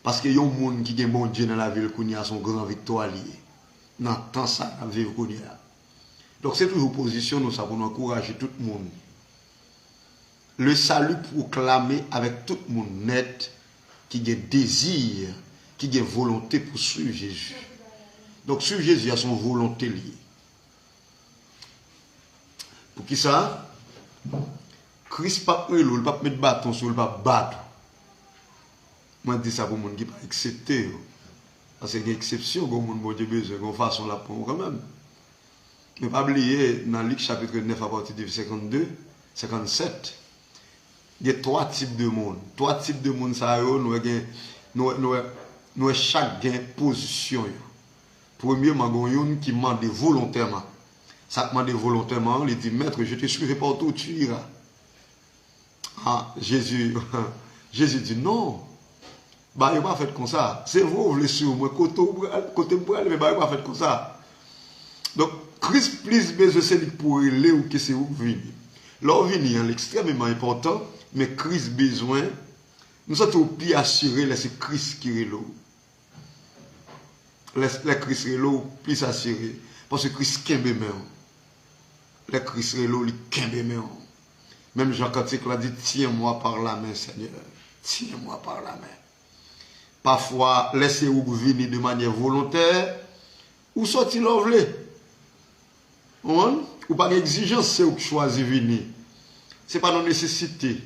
Parce que y a un monde qui est bon Dieu dans la ville qu'on a son grand victoire lié. Dans tant ça, la vie qu'on a. Donc c'est toujours position, nous savons encourager tout le monde. Le salut proclamé avec tout le monde net, qui a désir, qui a volonté pour suivre Jésus. Donc suivre Jésus a son volonté liée. Pour qui ça? Christ pas le pas mettre bâton sur le pas battre. Moi dis ça pour monde qui pas accepter. Parce que exception comme monde bon Dieu besoin qu'on façon la pour quand même. Mais pas oublier dans Luc chapitre 9 à partir du 52, 57. Il y a trois types de monde. Trois types de monde ça nous chaque gain position. Premièrement, il qui demande volontairement. Ça demande volontairement, il dit maître, je te suivrai partout où tu iras. Ah, Jésus dit non. Bah, il n'a pas fait comme ça. C'est vous, vous voulez suivre moi, côté pour aller, mais bah, il n'a pas fait comme ça. Donc, Christ plus besoin c'est pour aller ou que c'est où venir. Là, venir est extrêmement important, mais Christ besoin, nous sommes au plus assurés, c'est Christ qui est là. Les Christ est là, plus assuré. Parce que Christ kembe même. Les Christ est là, il kembe même. Même Jean Cantique l'a dit, tiens-moi par la main, Seigneur. Tiens-moi par la main. Parfois, laissez-vous venir de manière volontaire, ou sortir l'envelé. Ou pas d'exigence, c'est où choisir venir. Ce n'est pas nos nécessités.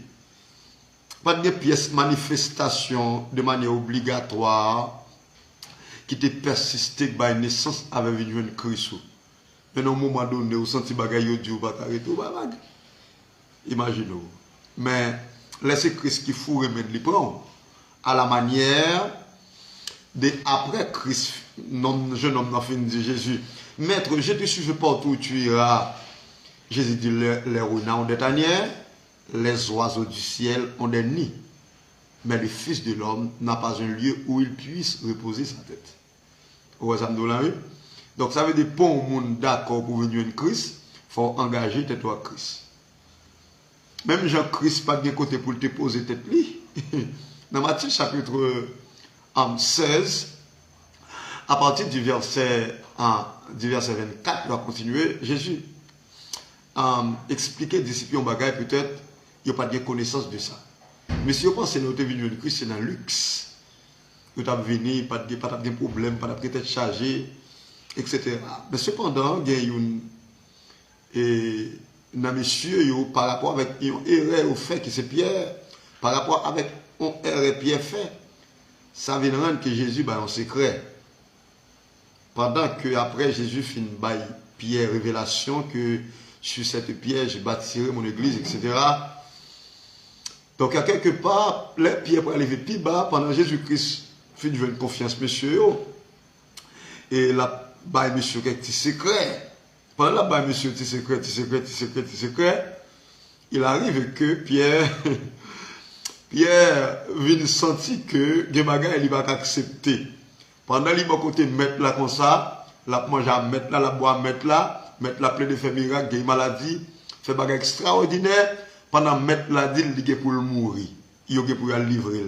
Pas de pièces manifestation de manière obligatoire qui te persisté par naissance avec une Christ. Mais à un moment donné, vous sentez bagaille Dieu pas arrêter ou pas. Imaginez-vous. Mais laissez Christ qui faut remettre les prendre à la manière de après Christ, jeune homme n'a fait dire Jésus, maître, je te suivrai partout où tu iras. Jésus dit, les renards ont des tanières, les oiseaux du ciel ont des nids. Mais le Fils de l'homme n'a pas un lieu où il puisse reposer sa tête. Donc ça veut dire, pour un monde d'accord pour venir à Christ, il faut engager tête à Christ. Même Jean-Christ pas de côté pour te poser tête lui. Dans Matthieu chapitre 16, à partir du verset 24, il va continuer, Jésus expliquer aux disciples en bagaille, peut-être, il n'y a pas de connaissance de ça. Mais si vous pensez que notre venue de Christ, c'est dans le luxe. Vous avez venu, pas de problème, pas de peut-être chargé, etc. Mais cependant, il y a un monsieur, par rapport avec une erreur au fait que c'est Pierre, par rapport avec une erreur Pierre fait, ça vient rendre que Jésus en secret. Pendant que après Jésus finit by Pierre révélation que sur cette pierre je bâtirai mon église, etc. Donc à quelque part, les pierres pour aller plus bas pendant Jésus-Christ fait une confiance monsieur. Et là, monsieur qui est petit secret. Pendant là, monsieur petit secret, il arrive que Pierre vient sentir que Gemaga il va accepter. Pendant qu'il va côté mettre là comme ça, la manger à mettre là, la boire mettre là plein de faire miracle, des maladies, fait bagage extraordinaire. Pendant mettre là dit il dit pour le mourir, il est pour le livrer.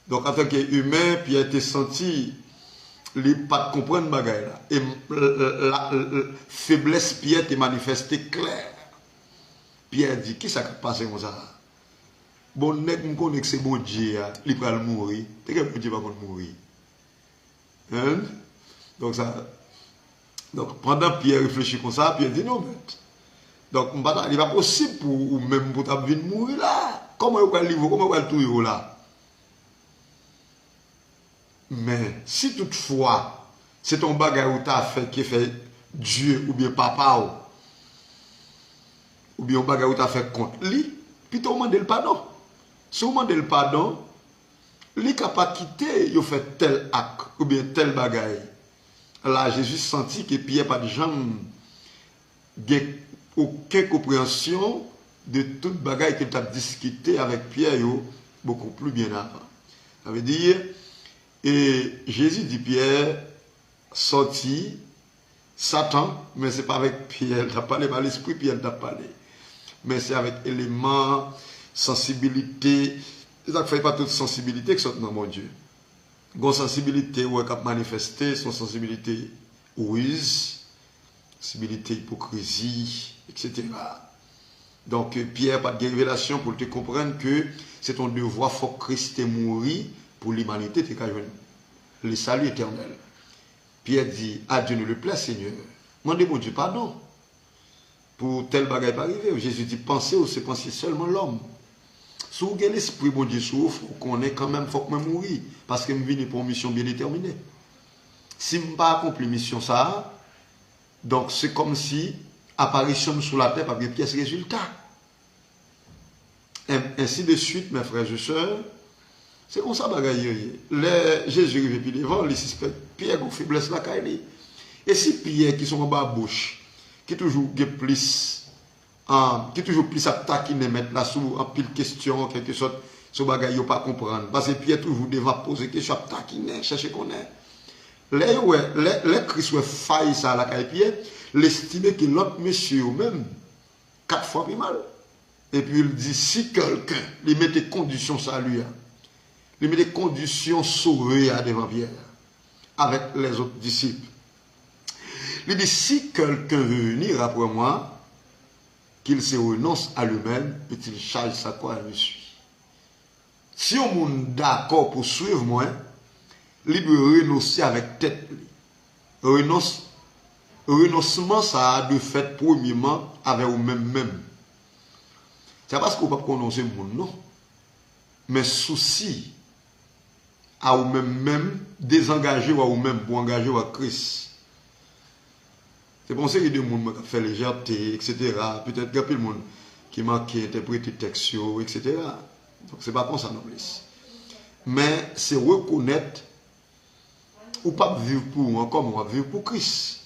Donc en tant qu'humain, Pierre était senti il pas comprendre bagage là et la faiblesse Pierre était manifestée claire. Pierre dit qui ça passe comme ça? Bon nèg me connaît que c'est bon Dieu, il va mourir. T'es que Dieu va mourir. Hein? Donc pendant Pierre réfléchit comme ça, Pierre dit non mais donc il n'est pas possible pour même pour venir mourir là. Comment il va le livre, comment il va le tout là? Mais si toutefois c'est ton bagage où tu as fait qui fait Dieu ou bien papa ou bien un bagage où tu as fait contre lui, puis tu demandes le pardon. Si vous demandez le pardon, il n'est pas quitter, il fait tel acte ou bien tel bagage. Là, Jésus sentit que Pierre pas de jambes, aucune compréhension de toute bagaille qu'il a discuté avec Pierre beaucoup plus bien avant. Ça veut dire, et Jésus dit Pierre, sorti, Satan, mais ce n'est pas avec Pierre, il n'a parlé par l'esprit, Pierre n'a parlé. Mais c'est avec éléments, sensibilité. Ça ne fait pas toute sensibilité que sorte dans mon Dieu. Une sensibilité où elle a manifesté son sensibilité ruse, sensibilité hypocrisie, etc. Donc Pierre pas de révélation pour te comprendre que c'est ton devoir, faut que Christ est mort pour l'humanité, le salut éternel. Pierre dit, à Dieu ne le plaît, Seigneur. Demandez mon Dieu pardon pour tel bagage pas arriver. Jésus dit, pensez ou c'est penser seulement l'homme. Si vous avez l'esprit, bon Dieu, souffre, qu'on est quand même, il faut que je mourir. Parce que je viens pour une mission bien déterminée. Si je n'ai pas accompli la mission, ça, donc c'est comme si apparition sur la terre par des pièces résultats. Ainsi de suite, mes frères et sœurs, c'est comme ça bagaille. Jésus arrive puis devant, les suspects, Pierre a faiblesse la caille. Et si Pierre qui sont en bas bouche, qui toujours plus attaqué, mettre là sous en pile question, quelque chose, ce bagaille yo pas comprendre. Parce que Pierre toujours devant poser question, attaquer, chercher qu'on est. Les Christ ouais faille ça à la caille Pierre, l'estimer que l'autre monsieur même 4 fois plus mal. Et puis il dit, si quelqu'un lui met des conditions salut, lui met des conditions sauvées devant Pierre, avec les autres disciples. Il dit, si quelqu'un veut venir après moi, qu'il se renonce à lui-même et qu'il charge sa croix et me suit. Si on est d'accord pour suivre moi, il doit renoncer avec tête. Renoncement, ça a de fait premièrement avec vous-même. C'est parce qu'on ne peut pas prononcer le monde, non. Mais souci à vous-même, désengager à vous-même pour engager à Christ. C'est pour ça qu'il y a des gens qui font légèreté, etc. Peut-être qu'il y a plus de monde qui manque interpréter texte, etc. Donc ce n'est pas comme ça non plus. Mais c'est reconnaître ou pas vivre pour vous encore, on va vivre pour Christ.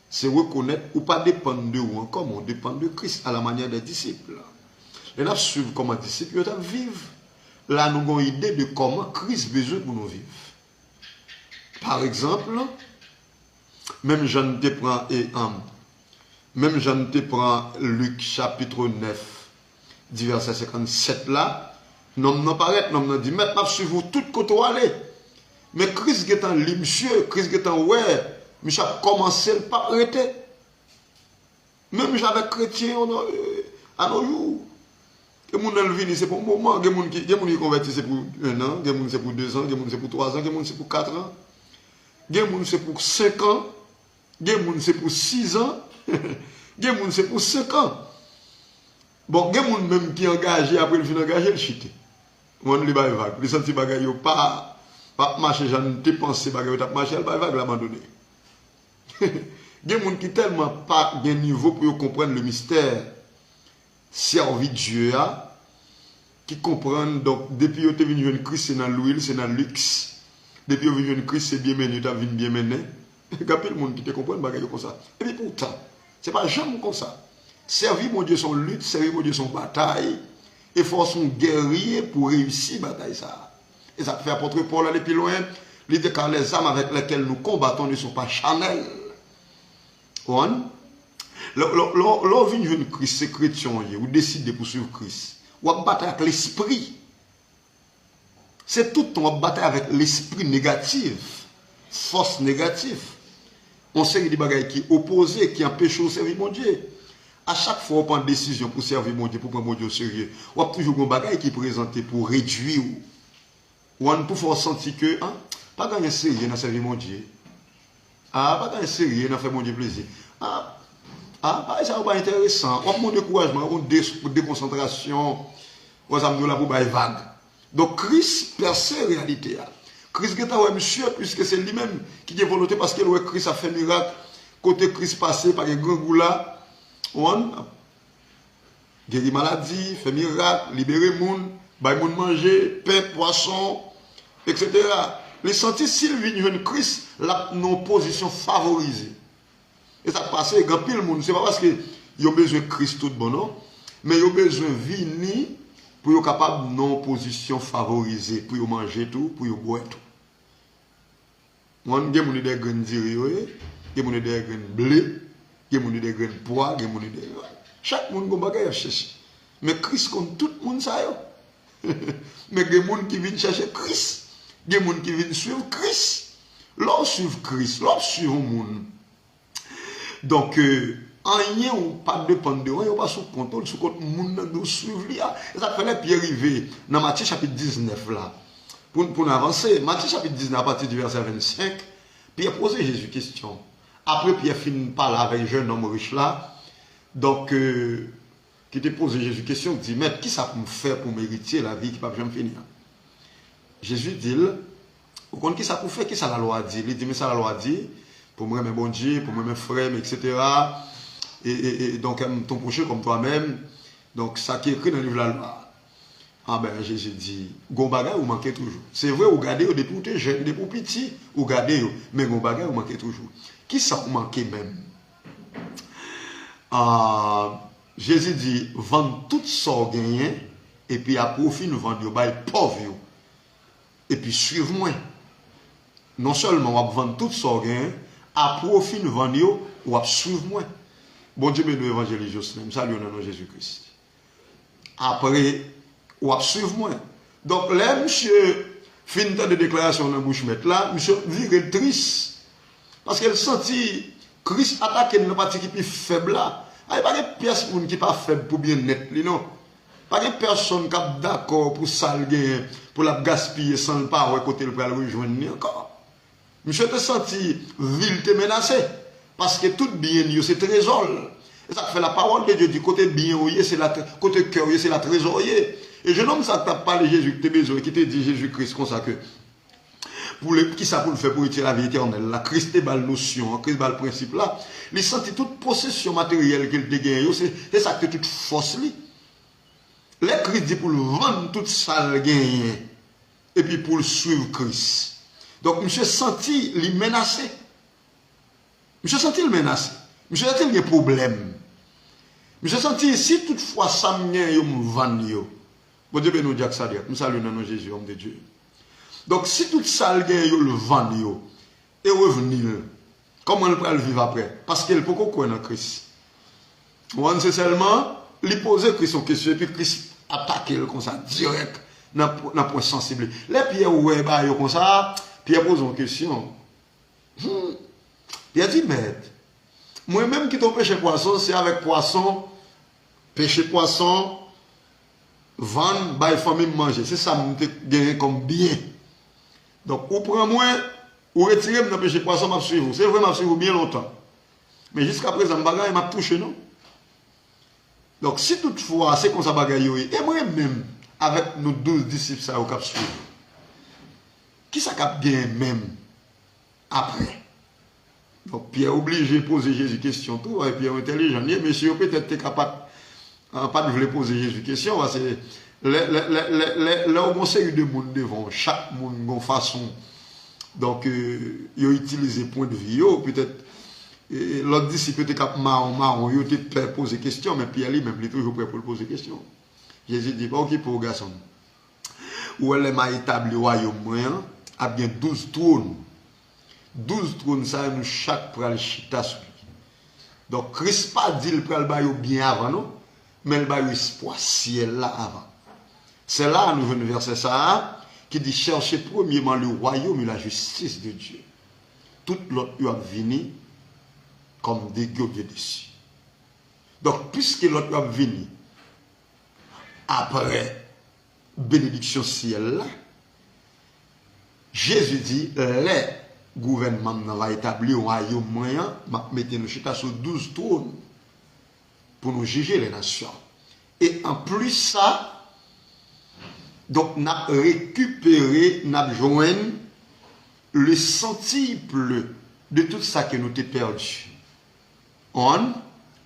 C'est reconnaître ou pas dépendre de vous encore, on dépend de Christ à la manière des disciples. Et nous suivons comme disciples, nous vivons. Là, nous avons une idée de comment Christ a besoin pour nous vivre. Par exemple, même Jean te prend Luc chapitre 9, du verset 57 là, nous nous dit, maintenant suivons tout côté où aller. Mais Christ est en libre, monsieur, Christ est en ouais, monsieur a commencé le pas arrêter. Même j'avais chrétien à nos jours. Les gens qui viennent, c'est pour un moment. Les gens qui convertissent, c'est pour 1 an. Les gens c'est pour 2 ans. Les gens c'est pour 3 ans. Les gens c'est pour 4 ans. Les gens c'est pour 5 ans. Les gens c'est pour 6 ans. Les gens c'est pour 5 ans. Bon, les gens même qui sont engagés, après le fin engagé, le chute. On les bail vague. Les sentis bagaille pas marcher, j'en ai pensé bagaille t'a marcher, elle bail vague l'abandonner. Les gens qui tellement pas de niveau pour comprendre le mystère. Servi Dieu, qui comprennent, donc, depuis que tu es venu Christ, c'est dans l'huile, c'est dans le luxe. Depuis que tu es venu Christ, c'est bien mené, tu as bien mené. Il y a plein de monde qui te comprennent, comme ça. Et puis pourtant, ce n'est pas jamais comme ça. Servir mon Dieu son lutte, servir mon Dieu son bataille, et faut son guerrier pour réussir la bataille. Ça. Et ça fait apôtre Paul aller plus loin, il dit car les armes avec lesquelles nous combattons ne sont pas charnelles. Lorsque vous venez Christ, c'est chrétien, vous décidez de poursuivre Christ. Vous battez avec l'esprit. C'est tout le temps battre avec l'esprit négatif, force négative. On sait qu'il y a des choses qui opposent, qui empêchent de servir mon Dieu. À chaque fois, on prend une décision pour servir mon Dieu, pour prendre mon Dieu au sérieux. On a toujours des choses qui sont présentées pour réduire. Ou on peut faire sentir que, pas gagner sérieux dans servir mon Dieu. Pas gagner sérieux dans faire mon Dieu plaisir. Ça n'est pas intéressant. On a mon découragement, on a une déconcentration, on a une vague. Donc, Christ perçoit la réalité. Christ est un monsieur, puisque c'est lui-même qui a volonté, parce que Christ a fait miracle. Côté Christ passé par les grands goulats, on guérit maladie, fait miracle, libérer les gens, bailler les gens manger, pain, poisson, etc. Les sentis, s'ils viennent Christ, là, nos positions favorisées. Et ça passe, il y a pile le monde. Ce n'est pas parce qu'ils ont besoin de Christ tout bon, non? Mais ils ont besoin de venir pour être capable de non position favorisée, pour manger tout, pour boire tout. Il y a des graines d'irier, il y a des graines de blé, il y a des graines de pois, il y a des graines. Chaque monde a des bagages à chercher. Mais Christ compte tout le monde, ça. Mais il y a des gens qui viennent chercher Christ. Il y a des gens qui viennent suivre Christ. L'on suit Christ, l'on suit le monde. Donc, rien ou pas dépendre de rien, pas sous contrôle, sous compte monde nous suivre. Et ça fait les pieds arriver dans Matthieu chapitre 19 là. Pour avancer, Matthieu chapitre 19 à partir du verset 25, Pierre pose Jésus question. Après, Pierre finit par parler avec un jeune homme riche là. Donc, qui te pose Jésus question, dit, maître, qui ça peut me faire pour mériter la vie qui ne peut jamais finir? Jésus dit, vous comprenez qui ça peut faire, qui ça la loi dit? Il dit, mais ça la loi dit, pour moi, mes bon Dieu, pour moi, mes frères, etc. Et donc, ton prochain comme toi-même. Donc, ça qui est écrit dans le livre de la loi. Ah ben, Jésus dit, Gombaga, vous manquez toujours. C'est vrai, vous gardez depuis que vous êtes jeune, depuis petit, vous gardez, mais Gombaga, vous manquez toujours. Qui ça vous manquez même? Jésus dit, vendre tout ça gagné, et puis à profit, nous vendons les pauvres. Et puis suivez-moi. Non seulement on va vendre tout ça gagné, à profit, nous vendons, ou à suivre-moi. Bon Dieu, nous évangélisons, salut au nom de Jésus-Christ. Après, ou à suivre-moi. Donc là, monsieur, fin de déclaration dans la bouche là, monsieur vire triste. Parce qu'elle sentit Christ attaquer dans la partie qui est plus faible là. Il n'y a pas de personne qui n'est pas faible pour bien net, non. Pas de personne qui est d'accord pour salguer, pour la gaspiller sans le pas côté le rejoindre encore. Monsieur te senti ville te menacé. Parce que tout bien, c'est trésor. Et ça fait la parole de Dieu du côté bien, c'est la côté cœur, c'est la trésorier. Et je nomme ça que tu as parlé Jésus, qui te besoin, qui te dit Jésus-Christ comme ça que. Qui ça pour le faire pour utiliser la vie éternelle? La Christ est la notion, Christ est le principe là. Il sentit toute possession matérielle qu'il te gagne, c'est ça que toute force li. Les Christ dit pour le vendre toute ça le gagne. Et puis pour le suivre Christ. Donc, monsieur senti il menacé. Monsieur senti le menacé. Monsieur senti il y a des problèmes. Monsieur senti si toutefois ça me vend. Bon Dieu nous dit que ça dit. Nous saluons dans Jésus, homme de Dieu. Donc, si tout ça le vend et revenir, comment il peut le vivre après? Parce qu'il peut quoi dans Christ. On sait seulement, il pose Christ une question et puis Christ attaque comme ça, direct, dans le point sensible. Les Pierre ouais, comme ça, Pierre pose une question. Il a dit, maître, moi-même qui t'ai pêché poisson, c'est avec poisson, pêcher poisson, vendre, bah, famille manger. C'est ça que je gagné comme bien. Donc, ou prends-moi, ou retirez-moi dans le péché poisson, je vais suivre. C'est vrai, je vais suivre bien longtemps. Mais jusqu'à présent, je m'a touché, non? Donc, si toutefois, c'est comme ça, et moi-même, avec nos 12 disciples, ça, au cap suivre. Qui ça cap bien même après? Donc, Pierre obligé de poser Jésus question, tout, et Pierre intelligent. Monsieur, peut-être capable, pas de vouloir poser Jésus question, parce que là où on sait de monde devant, chaque monde a une façon. Donc, ils ont utilisé point de vue, peut-être, l'autre disciple était capable marron, il était prêt à poser question, mais Pierre lui-même, il est toujours prêt pour poser question. Jésus dit, ok, pour garçon, où elle m'a établi au royaume moyen, a bien 12 trônes. 12 trônes, ça, nous chaque pral chita sur lui. Donc, Christ pas dit le pral bail bien avant, non? Mais le bail espoir ciel là avant. C'est là, nous venons verset ça, qui dit chercher premièrement le royaume et la justice de Dieu. Tout l'autre va venir comme des gueux dessus. Donc, puisque l'autre va venir après bénédiction ciel là, Jésus dit, les gouvernements vont établir un royaume moyen, mettez nous sur 12 trônes pour nous juger les nations. Et en plus ça, donc nous avons récupéré, nous avons joint le centuple de tout ça que nous avons perdu. On,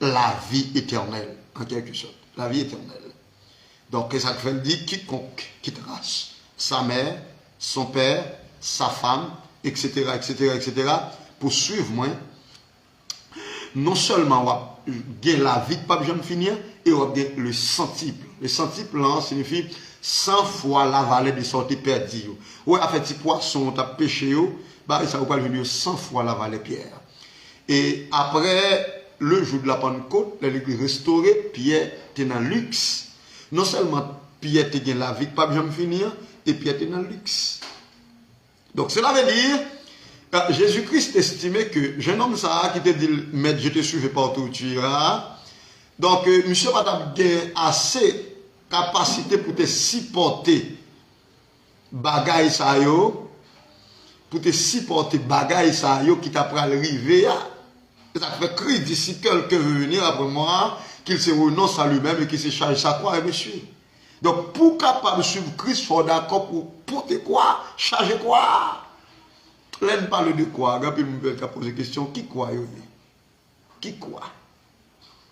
la vie éternelle, en quelque sorte. La vie éternelle. Donc, ça veut dire quiconque quittera sa mère, son père, sa femme, etc., etc., etc., pour suivre moi, non seulement on va gagner la vie de pas jamais finir, et on va gagner le centuple. Le centuple, là, signifie 100 fois la vallée de sortie perdue. Oui, en fait, si poisson t'a péché, bah, ça va pas venir 100 fois la vallée pierre. Et après le jour de la Pentecôte, l'église restaurée, Pierre était dans le luxe. Non seulement Pierre était dans la vie de pas jamais finir, et Pierre était dans le luxe. Donc cela veut dire, Jésus-Christ estimait que jeune homme ça qui te dit, maître, je te suivrai partout où tu iras. Donc, monsieur Madame a assez capacité pour te supporter bagaille ça yo, pour te supporter bagaille ça yo qui t'a pris arriver. Ça fait cri d'ici quelqu'un veut venir après moi, qu'il se renonce à lui-même et qu'il se charge sa croix et me suit. Donc, pour capable de suivre Christ, il faut d'accord pour te quoi, charger quoi. Là, on parle de quoi? Puis je vais poser la question, qui quoi? Qui quoi?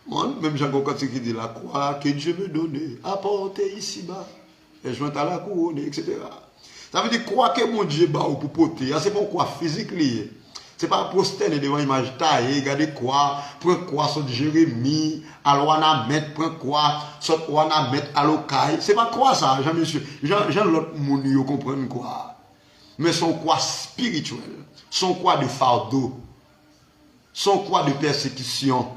Moi, même Jean-Claude qui dit la croix que Dieu me donnait, apporter ici-bas, et joint à la couronne, etc. Ça veut dire quoi que mon Dieu bat pour porter. C'est pas quoi physique lié. C'est pas prosterner devant l'image taillée, regardez quoi, prends quoi, soit Jérémie, alors on a mettre, prends quoi, soit on a mettre à l'ocaille. C'est pas quoi ça, Jean-Monsieur. Jean l'autre monde, vous comprenez quoi. Mais son quoi spirituel, son quoi de fardeau, son quoi de persécution,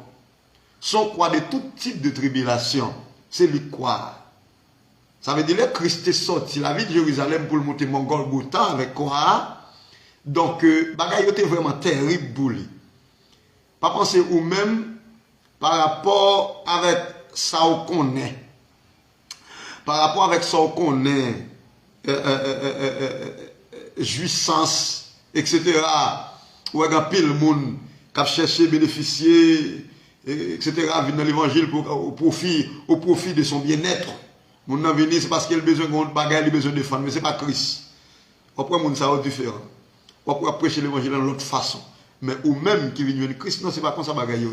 son quoi de tout type de tribulation, c'est lui quoi. Ça veut dire que Christ est sorti la ville de Jérusalem pour le monter mon Golgotha avec quoi. Donc, bagaille était vraiment terrible pour lui. Pas penser ou même par rapport avec ça qu'on est. Par rapport avec ça qu'on est, jouissance, etc. Ou un pile monde qui a cherché à bénéficier, etc. Vient dans l'évangile au profit de son bien-être. Mon n'a venu, c'est parce qu'il a besoin de bagaille, il a besoin de défendre, mais ce n'est pas Christ. Après, mon ça va différent. On pourra prêcher l'évangile de l'autre façon. Mais ou même qui vient de Christ, non, ce n'est pas comme ça bagaille.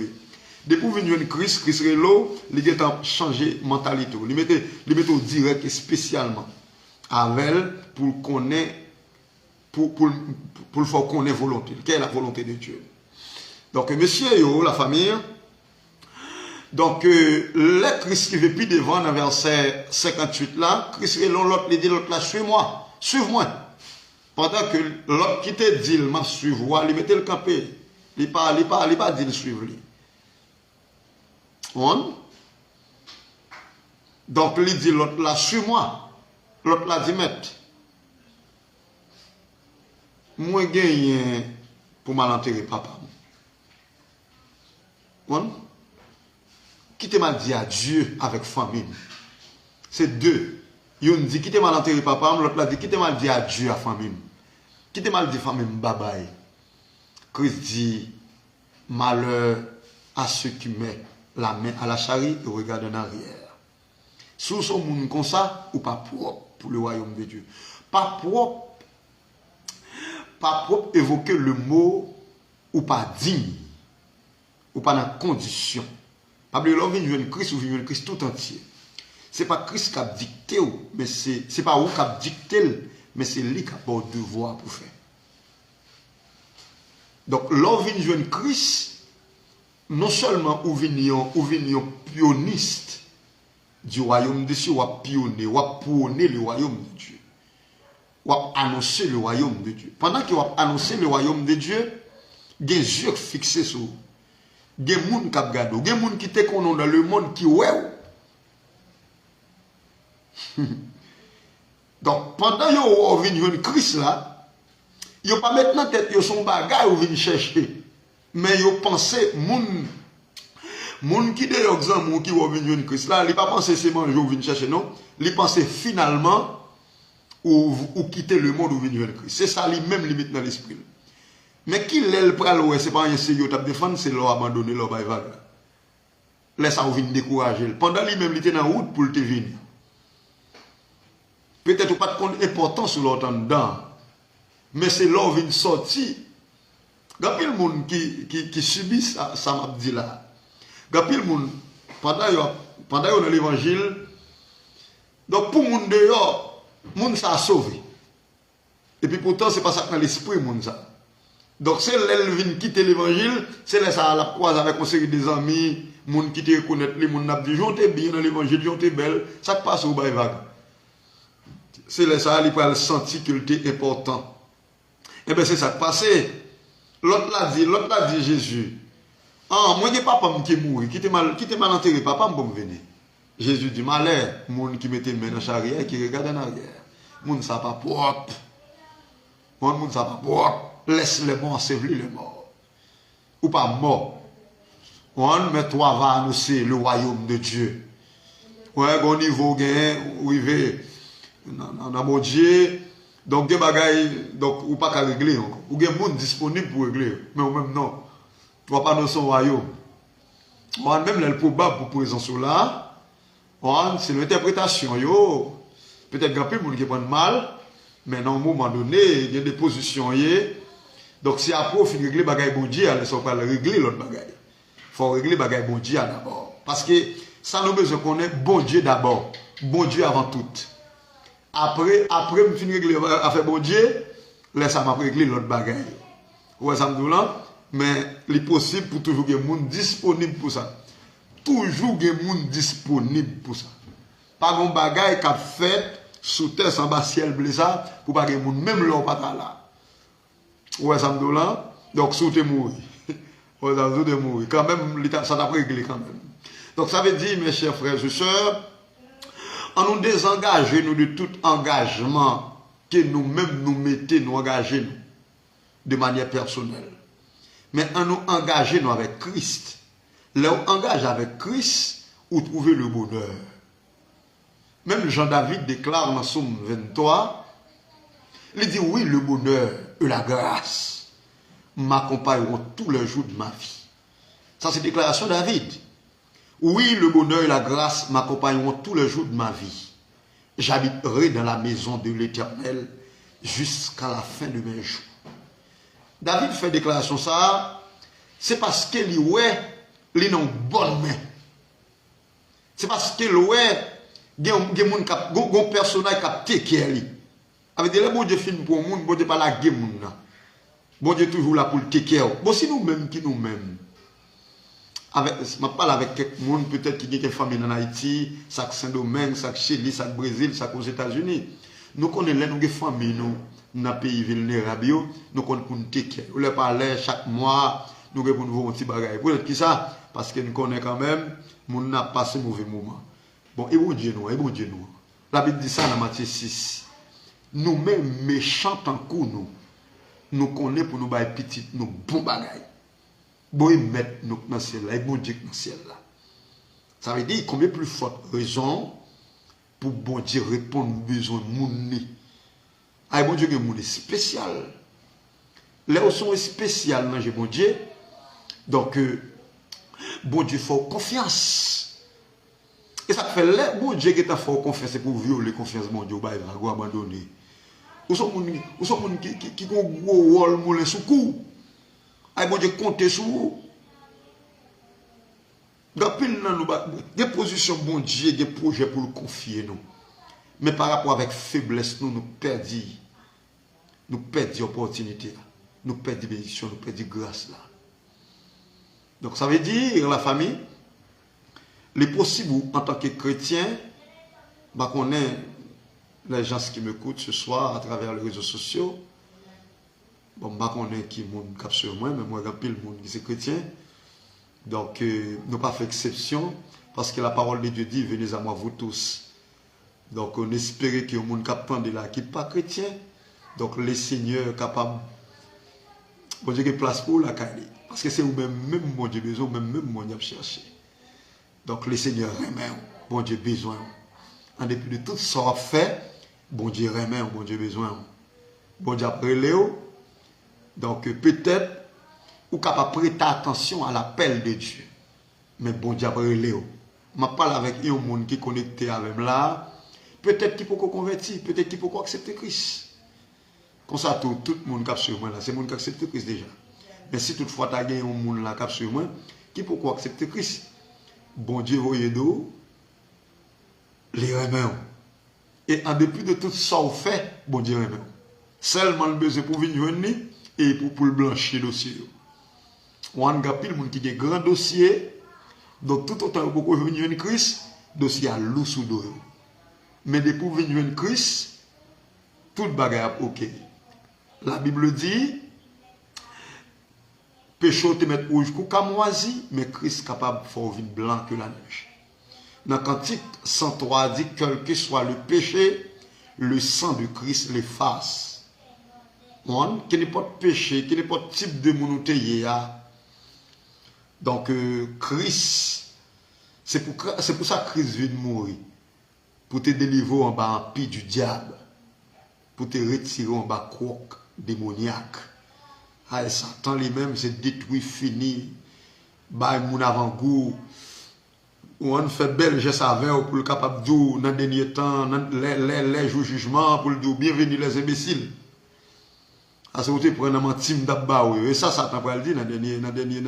Depuis que vient de Christ, Christ est là, il a changé la mentalité. Il met au direct et spécialement avec pour connaître, pour le faire connaître volonté. Quelle est la volonté de Dieu? Donc, monsieur, la famille, donc, le Christ qui veut plus devant dans verset 58 là, Christ est là, l'autre, il dit l'autre là, suis-moi, suive-moi. Pendant que l'autre qui te dit, il m'a suivi, il mettait le campé. Il ne pas dit le suivre. Donc, il dit l'autre là, suis-moi. L'autre là dit, maître. Moi, je gagne pour m'enterrer papa. Qui te m'a dit adieu avec famille. C'est deux. Il dit, qui te m'a enterré papa, l'autre là dit, qui te m'a dit adieu à famille. Qui te m'a dit famille, bye bye. Christ dit, malheur à ceux qui mettent la main à la charrie et regardent en arrière. Sous son monde comme ça, ou pas propre pour le royaume de Dieu. Pas propre évoquer le mot, ou pas digne, ou pas dans condition. Pas de l'homme vient de Christ ou vient de Christ tout entier. Ce n'est pas Christ qui a dicté, mais c'est pas vous qui a dicté, mais c'est lui qui a le devoir pour faire. Donc, l'homme vient de Christ, non seulement ou vient pioniste du royaume de Dieu, ou pionner, ou prôner le royaume de Dieu, ou annoncer le royaume de Dieu. Pendant qu'il a annoncé le royaume de Dieu, il y a des yeux fixés sur vous. Il y a des gens qui regardent, il y a des gens qui te connaissent dans le monde qui ouais. Donc, pendant que vous venez Christ là, vous pas maintenant tête son bagage ou venez chercher. Mais vous pensez, moun qui est exemple qui vous venez Christ là, il pas pensé c'est manger ou venir chercher non, il pense finalement ou quitter le monde ou venir Christ. C'est ça lui-même limite dans l'esprit. Mais qui l'aile pral ouais, c'est pas un sérieux t'a défendre, c'est leur abandonner leur bail vague. Laisse ça ou venir décourager. Pendant lui-même il était en route pour le te venir. Peut-être pas de compte important sur l'autre dedans. Mais c'est là où vient sortir. Il y a le monde qui subit ça m'a dit là. Il y a le monde, pendant dans l'évangile, donc pour le monde dehors, le monde ça a sauvé. Et puis pourtant, ce n'est pas ça dans l'esprit, le monde ça. Donc c'est là où vient quitter l'évangile, c'est là ça la croise avec une série des amis, le monde qui te reconnaît, le monde n'a dit, j'en t'ai bien dans l'évangile, j'en t'ai belle, ça passe au bail vague. C'est là ça, il peut sentir qu'il était important. Et bien c'est ça qui passe. L'autre l'a dit Jésus. Ah, moi, je n'ai pas papa qui est mort, qui était mal enterré, papa me venir. Jésus dit, malheur, monde qui mettait main dans la charrière, qui regarde en arrière. Monde ça pas propre. On ne ça pas. Laisse les morts ensevelir les morts. Ou pas mort. On met toi va annoncer le royaume de Dieu. Ouais, bon niveau gain, arrivé dans mon Dieu. Donc, des bagailles, donc, ou pas qu'à régler encore. Ou des monde disponible pour régler. Mais ou même non. Tu vas pas dans son royaume. On même le probable pour présence là. C'est l'interprétation. Yo. Peut-être qu'il y a des gens qui prennent mal. Mais à un moment donné, il y a des positions. Donc, si après, on finit de régler les bagailles bon Dieu, il ne faut pas régler l'autre bagaille. Il faut régler les bagailles bon Dieu d'abord. Parce que ça nous besoin qu'on ait bon Dieu d'abord. Bon Dieu avant tout. Après, je finis de régler l'affaire bon Dieu, là, ça m'a régler l'autre bagaille. Ouais, ça me dit là. Mais il est possible pour toujours qu'il y ait des gens disponibles pour ça. Toujours qu'il y ait des gens disponibles pour ça. Pas de bagaille qui a fait sous terre sans bas ciel blessé pour pas que les gens, même là, pas là. Ouais, ça me dit là. Donc, sous t'es mourir. Ouais, ça me dit mourir. Quand même, ça t'a réglé quand même. Donc, ça veut dire, mes chers frères et sœurs, en nous désengager nous de tout engagement que nous-mêmes nous mettons, nous engager de manière personnelle. Mais en nous engager nous avec Christ. Là où engage avec Christ, où trouver le bonheur. Même Jean-David déclare dans Somme 23, il dit oui, le bonheur et la grâce m'accompagneront tous les jours de ma vie. Ça c'est déclaration de David. Oui, le bonheur et la grâce m'accompagneront tous les jours de ma vie. J'habiterai dans la maison de l'Éternel jusqu'à la fin de mes jours. David fait déclaration ça, c'est parce que lui il est en bonne main. C'est parce que lui il y a un personnage qui a téké lui. Avec des bon Dieu film pour le monde, bon Dieu pas la guerre monde. Bon Dieu toujours là pour le téké. Bon si nous-mêmes qui nous-mêmes je parle avec quelqu'un peut-être qui a des familles en Haïti, ça Saint-Domingue, ça Chili, ça Brésil, ça aux États-Unis. Nous connaissons les familles dans les pays vulnérables, nous connaissons pour nous téker. Nous leur parlons chaque mois, nous avons pour un petit bagage. Pour qui ça? Parce que nous connaissons quand même, nous n'avons pas passé mauvais moment. Bon, et bon Dieu nous, et bon Dieu nous. La Bible dit ça dans Matthieu 6. Nous-mêmes méchants en coup, nous connaissons pour nous bailler petit, nous bon bagage. Bon, ils mettent nous dans le ciel là, et bon Dieu dans le ciel là. Ça veut dire combien plus forte raison pour bon Dieu répondre aux besoins de monde. Ah, bon Dieu, il y a un monde spécial. Les sont spéciales dans bon Dieu. Donc, bon Dieu, il faut confiance. Et ça fait là, bon Dieu qui est fort confiance, c'est pour violer la confiance, bon Dieu, il va abandonner. Où sont les gens qui ont un gros rôle moulin sous coup? Ah, bon Dieu, comptez sur vous. Dans des positions, bon Dieu, des projets pour le confier, nous. Mais par rapport avec faiblesse, nous perdons. Nous perdons l'opportunité. Nous perdons bénédiction, nous perdons grâce là. Donc ça veut dire, la famille, les possibles en tant que chrétien, bah, qu'on est les gens qui m'écoutent ce soir à travers les réseaux sociaux. Bon, je ne sais pas qui monde cap sur moi, mais moi, il y a pile monde qui est chrétien. Donc, nous pas fait exception, parce que la parole de Dieu dit, venez à moi vous tous. Donc, on espère qu'il y a un monde qui là, qui n'est pas chrétien. Donc, les seigneurs capables, bon Dieu, qui place pour la caille. Parce que c'est vous-même, même mon Dieu besoin, même mon Dieu chercher. Donc, les seigneurs remet, bon Dieu besoin. En dépit de tout ce qu'on fait, bon Dieu remet, bon Dieu besoin. Bon Dieu après Léo. Donc peut-être, ou capable prêter attention à l'appel de Dieu. Mais bon Dieu après Léo. Je parle avec un monde qui est connecté avec là. Peut-être qu'il peut convertir, peut-être qu'il peut accepter Christ. Comme ça, tout le monde qui sur moi là, c'est le monde qui accepte Christ déjà. Mais si toutefois tu as gagné un monde là qui sur moi, qui peut accepter Christ? Bon Dieu, voyez d'eau, les remet. Et en dépit de tout ça, on fait, bon Dieu remet. Seulement le besoin pour venir et pour le blanchir le dossier. On a pile monde qui a un grand dossier, donc tout autant que vous venir en Christ, dossier à l'eau sous dos. Mais depuis que venir en Christ, tout le bagage est ok. La Bible dit, péché te met rouge comme moisi, mais Christ est capable de faire vin blanc que la neige. Dans le Cantique 103 dit, quel que soit le péché, le sang de Christ l'efface. Qui n'est pas de péché, qui n'est pas de type de monothéie. Donc, Christ, c'est pour ça que Christ vient de mourir. Pour te délivrer en bas en pied du diable. Pour te retirer en bas croque démoniaque. Ah, Satan lui-même, c'est détruit, fini. Bah, mon avant-goût. On fait belle geste avec pour le capable de dire dans le dernier temps, les jours jugement, pour le dire bienvenue les imbéciles. À ce côté, pour un intime d'abord, et ça, Satan peut le dire dans le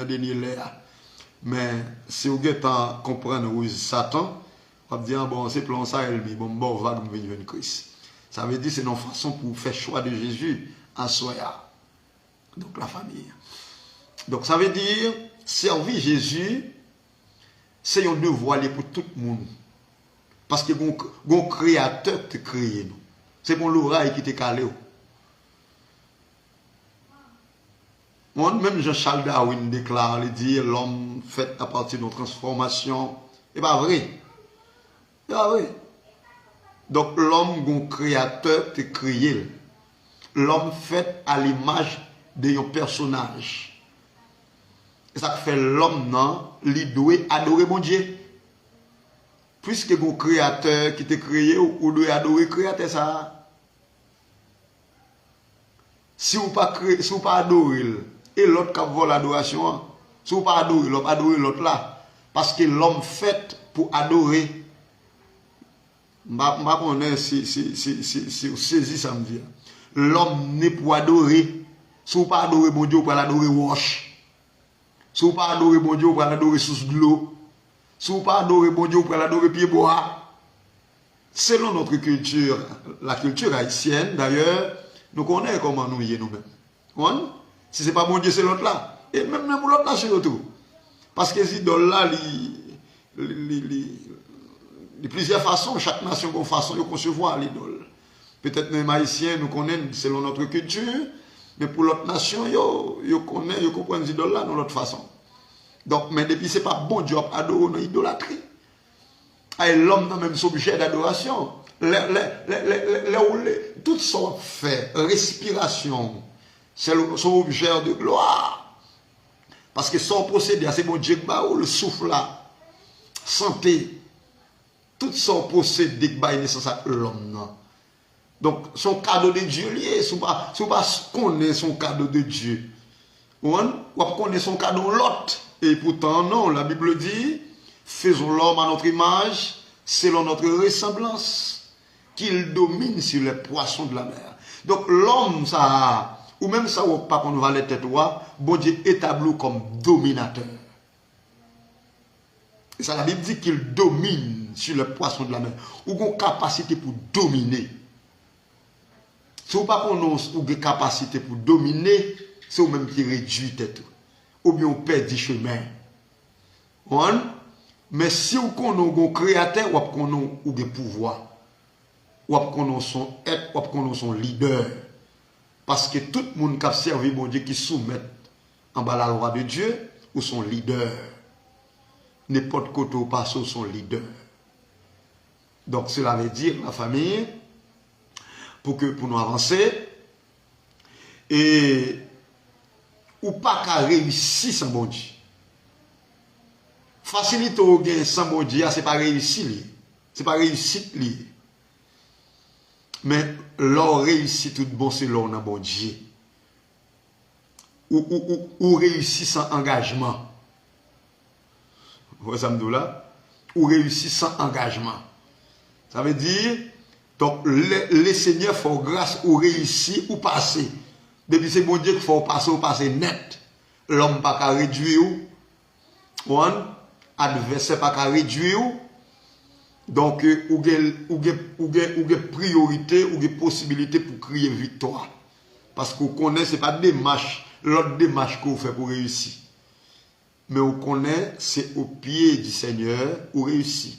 dernier l'air. Mais si vous comprenez où Satan, on va dire, bon, c'est plan ça, elle dit, bon, va venir Christ. Ça veut dire que c'est une façon pour faire choix de Jésus en soi. Donc la famille. Donc ça veut dire, servir Jésus, c'est un devoir pour tout le monde. Parce que un créateur qui créé nous. C'est bon l'oreille qui t'a calé. Même Jean-Charles Darwin déclare, il dit l'homme fait à partir de transformation. C'est pas vrai. C'est pas vrai. Donc l'homme, un créateur qui créé. L'homme fait à l'image d'un personnage. Et ça fait l'homme, non, il doit adorer mon Dieu. Puisque un créateur qui t'a créé, ou doit adorer le créateur ça. Si vous ne pas adorer, et l'autre qui vole l'adoration, si vous ne pas adorer l'autre là. Parce que l'homme fait pour adorer. Je ne sais pas si vous saisissez ça me dit. L'homme n'est pour adorer. Si vous ne pas adorer mon Dieu, vous pouvez l'adorer wash. Si vous ne pas adorer mon Dieu, vous pouvez l'adorer sous de l'eau. Si vous ne pas adorer mon Dieu, vous pouvez l'adorer pied bois. Selon notre culture, la culture haïtienne, d'ailleurs, nous connaissons comment nous y nous-mêmes. Si ce n'est pas mon Dieu, c'est l'autre là. Et même pour l'autre là, c'est l'autre. Parce que ces idoles là, de plusieurs façons, chaque nation a une façon de concevoir l'idole. Peut-être les Haïtiens nous connaissons selon notre culture, mais pour l'autre nation, ils comprennent les idoles là de l'autre façon. Donc, mais depuis, ce n'est pas bon Dieu à adorer dans l'idolâtrie. Et l'homme n'a même son objet d'adoration. Tout son fait, respiration, c'est son objet de gloire. Parce que son procédé, c'est mon Dieu, le souffle là, santé, tout son procédé qui est naissance à l'homme. Donc, son cadeau de Dieu lié, si vous ne connaissez son cadeau de Dieu, vous connaissez son cadeau de l'autre. Et pourtant, non, la Bible dit, faisons l'homme à notre image, selon notre ressemblance, qu'il domine sur les poissons de la mer. Donc, l'homme, ça, ou même ça, ou pas qu'on va les têtes, bon Dieu établit comme dominateur. Et ça, la Bible dit qu'il domine sur les poissons de la mer. Ou une capacité pour dominer. Si vous pas qu'on a une capacité pour dominer, c'est vous même qui réduit tête. Ou bien on perd du chemin. Mais si vous connaissez un créateur, vous avez des pouvoirs. Vous avez son être, vous avez son leader. Parce que tout le monde qui a servi mon Dieu, qui soumet en bas la loi de Dieu, ou son leader. N'importe côté ou pas son leader. Donc cela veut dire, la famille, pour nous avancer, et ou pas qu'à réussir sans bon Dieu. Faciliter au gain sans bon Dieu, ce n'est pas réussir. Ce n'est pas réussite. Mais l'on réussit tout bon, c'est l'on a bon Dieu. Ou réussit sans engagement. Vous voyez ça me dit là? Ou réussit sans engagement. Ça veut dire, donc, les seigneurs font grâce ou réussir ou passer. Depuis c'est bon Dieu qu'il faut passer ou passer net. L'homme pas qu'à réduire. Adversaire pas qu'à réduire. Donc, ou avez priorité, ou avez possibilité pour crier victoire. Parce qu'on connaît, ce n'est pas démarche, l'autre démarche qu'on fait pour réussir. Mais on connaît, c'est au pied du Seigneur ou réussit.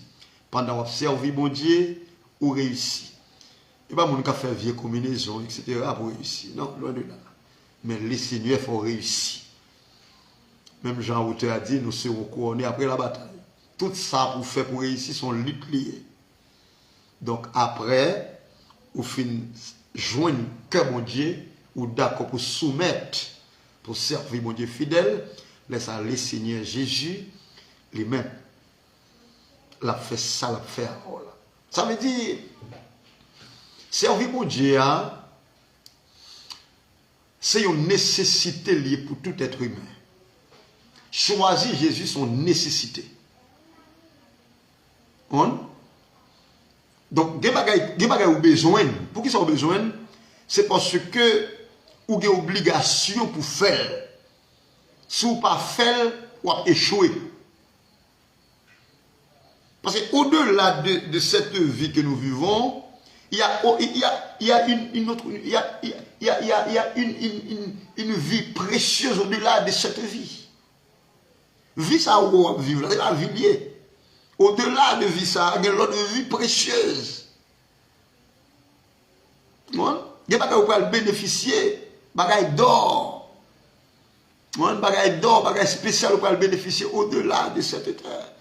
Pendant qu'on servi mon Dieu, ou réussit. Et pas mon cas faire vieille combinaison, etc. pour réussir. Non, loin de là. Mais les seigneurs font réussir. Même Jean Router a dit, nous serons couronnés après la bataille. Tout ça pour faire pour réussir sont liés. Donc après, au fin, joindre que mon Dieu, ou d'accord pour soumettre, pour servir mon Dieu fidèle, laisse aller Seigneur Jésus lui-même. L'a fait ça, l'a fait. Ça veut dire, servir mon Dieu, hein, c'est une nécessité liée pour tout être humain. Choisir Jésus, son nécessité. On? Donc, il y a besoin. Pour qui ça a besoin? C'est parce que vous avez obligation pour faire. Si vous ne pas faire, vous allez échouer. Parce qu'au-delà de cette vie que nous vivons, il y a une autre, il y a une vie précieuse au-delà de cette vie. Vie ça où on vivre, c'est la vie liée. Au-delà de vie ça, il y a une autre vie précieuse. Il y a des choses qui peuvent bénéficier, des d'or. Des d'or, des spécial qui peuvent bénéficier au-delà de cette terre.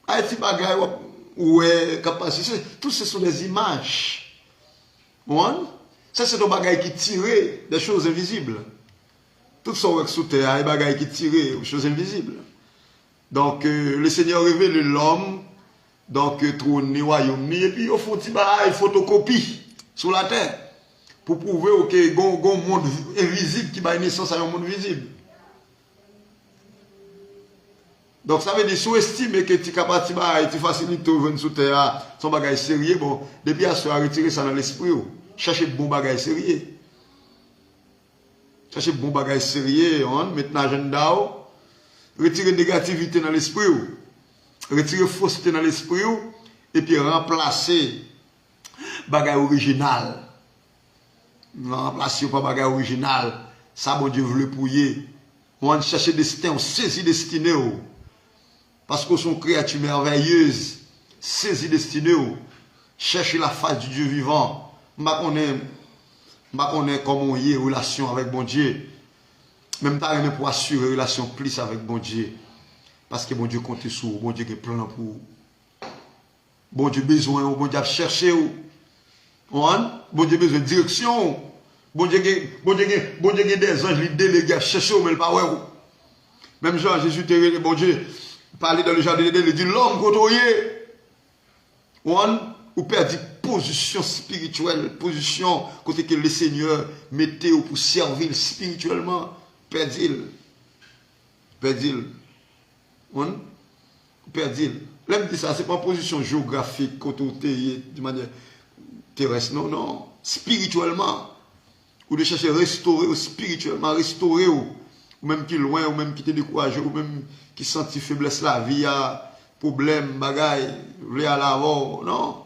Haïti bagay ouais capacité, tout ce sont des images. Ça c'est des bagages qui tirent des choses invisibles. Tout ça sous terre, des bagages qui tirent des choses invisibles. Donc le Seigneur révèle l'homme, donc trône royaume et puis il faut une photocopie sur la terre pour prouver qu'il y a un monde invisible qui va naissance à un monde visible. Donc ça veut dire sous-estimer que tu es capable de faciliter venir sous terre, son bagage sérieux, bon, depuis à se retirer ça dans l'esprit, chercher bon bagage sérieux. Chercher bon bagage sérieux, mettre l'agenda, retirer négativité dans l'esprit, retirer fausseté dans l'esprit, et puis remplacer bagage original. Remplacer par bagage original, ça bon Dieu veut le pouiller. On cherche destin, on saisit destinée. Parce que sont créatures merveilleuses, saisies destinées, chercher la face du Dieu vivant. Je ne sais comment on y est relation avec bon Dieu. Même pas pour assurer une relation plus avec bon Dieu. Parce que bon Dieu compte sur vous, bon Dieu qui est plan pour vous. Bon Dieu besoin, bon Dieu chercher vous. Bon Dieu besoin de direction. Bon Dieu a des anges, les délégués chercher vous, mais pas ouais. Même Jean, Jésus te dit, bon Dieu. Parler dans le jardin d'Éden, il dit l'homme côtoyé. Ou perdit position spirituelle, position côté que le Seigneur mettait pour servir spirituellement. Perdit. Perdit. Perdit. L'homme dit ça, ce n'est pas une position géographique, côté de manière terrestre. Non, non. Spirituellement. Ou de chercher à restaurer spirituellement, restaurer ou même qui est loin, ou même qui est découragé, ou même qui sentit faiblesse la vie, problème, bagaille, voulait aller avant, non.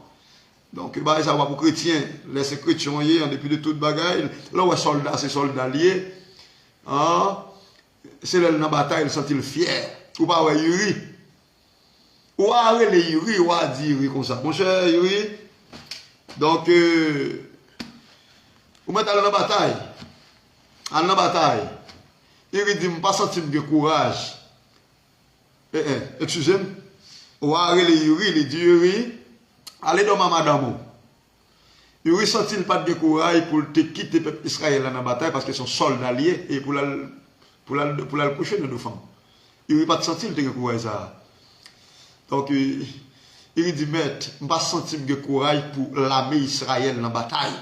Donc, bah, ça va pour chrétiens, laissez chrétiens y en dépit de toute bagaille. Là où soldat, c'est soldat lié. C'est là dans la bataille, il sentit fier. Ou pas, ouais, Yuri. Ou à les Yuri, ou à dire Yuri comme ça. Mon cher Yuri, donc, vous mettez dans la bataille. En la bataille. Yuri dit, je ne pas sentir de courage. Excusez-moi. Ou à les Yuri, il dit Yuri, allez dans ma madame. Yuri sentit pas de courage pour te quitter le peuple Israël dans la bataille parce qu'ils sont soldats liés et pour la coucher de deux femmes. Yuri pas senti de courage ça. Donc, il dit, maître, je ne pas sentir de courage pour l'armée Israël dans la bataille.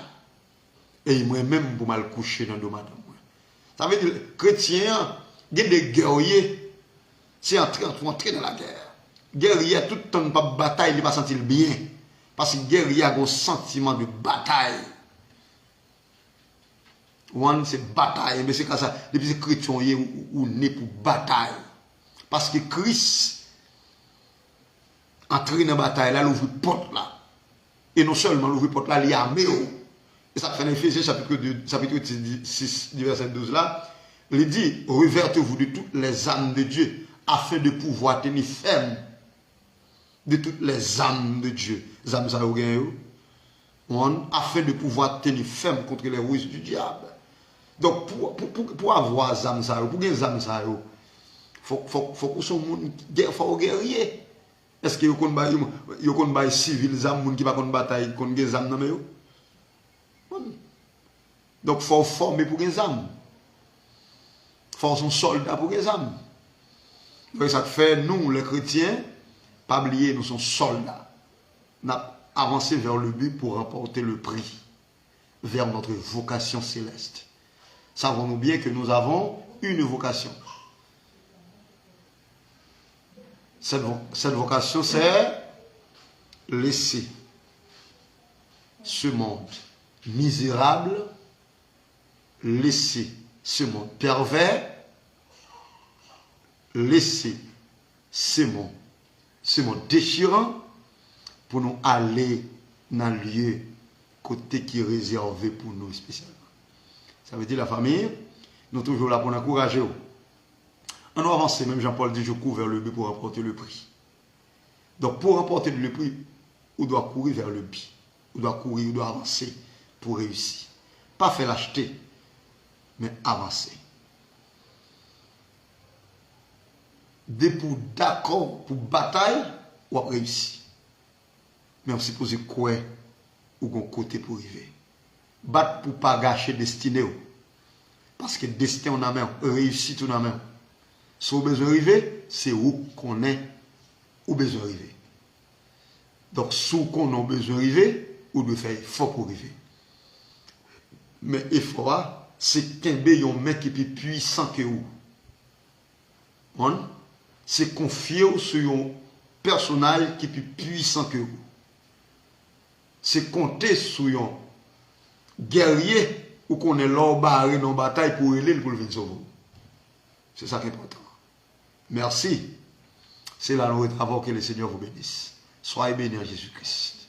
Et moi-même pour mal coucher dans deux madame. Ça veut dire, chrétien, il y a des guerriers, c'est entrer dans la guerre. Guerrier, tout le temps, pas bataille, il ne va pas sentir bien. Parce que guerrier a un sentiment de bataille. One, c'est bataille. Mais c'est comme ça, depuis que les chrétiens sont nés pour bataille. Parce que Christ entre dans la bataille, là, il ouvre porte là. Et non seulement l'ouvre porte là, il y a armé. Et ça fait dans Éphésiens chapitre 6, verset 12 là. Il dit, revêtez-vous de toutes les âmes de Dieu, afin de pouvoir tenir ferme de toutes les âmes de Dieu. Les âmes ça afin de pouvoir tenir ferme contre les ruses du diable. Donc, pour avoir les âmes ça, pour gagner les âmes ça, il faut que ce soit guerrier. Est-ce que vous avez civil, les âmes qui ne bataille contre les âmes dans Donc, il faut former pour les âmes. Il faut son soldat pour les âmes. Donc, ça fait, nous, les chrétiens, pas oublier, nous sommes soldats. Nous avons avancé vers le but pour remporter le prix, vers notre vocation céleste. Savons-nous bien que nous avons une vocation. Cette vocation, c'est laisser ce monde misérable, laisser ce monde pervers, laisser ce monde déchirant pour nous aller dans le lieu côté qui est réservé pour nous spécialement. Ça veut dire la famille, nous sommes toujours là pour nous encourager. On nous avance, même Jean-Paul dit, je cours vers le but pour remporter le prix. Donc pour remporter le prix, on doit courir vers le but. On doit courir, on doit avancer pour réussir. Pas faire l'acheter, mais avancer. Dès pour d'accord, pour bataille, on va réussir. Mais on s'est posé quoi ou qu'on côté pour arriver. Battre pour ne pas gâcher destinée. Parce que destin on a main, réussite on a main. Si vous avez besoin d'arriver, c'est où qu'on est, où besoin d'arriver. Donc, si on a besoin d'arriver, ou de faire effort pour arriver. Mais effort, c'est qu'un mec qui est plus puissant que vous. C'est confier sur un personnage qui est plus puissant que vous. C'est compter sur un guerrier ou qu'on est là barré dans la bataille pour aider pour le venir sauver. C'est ça qui est important. Merci. C'est là notre travail que le Seigneur vous bénisse. Soyez bénis en Jésus-Christ.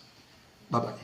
Bye bye.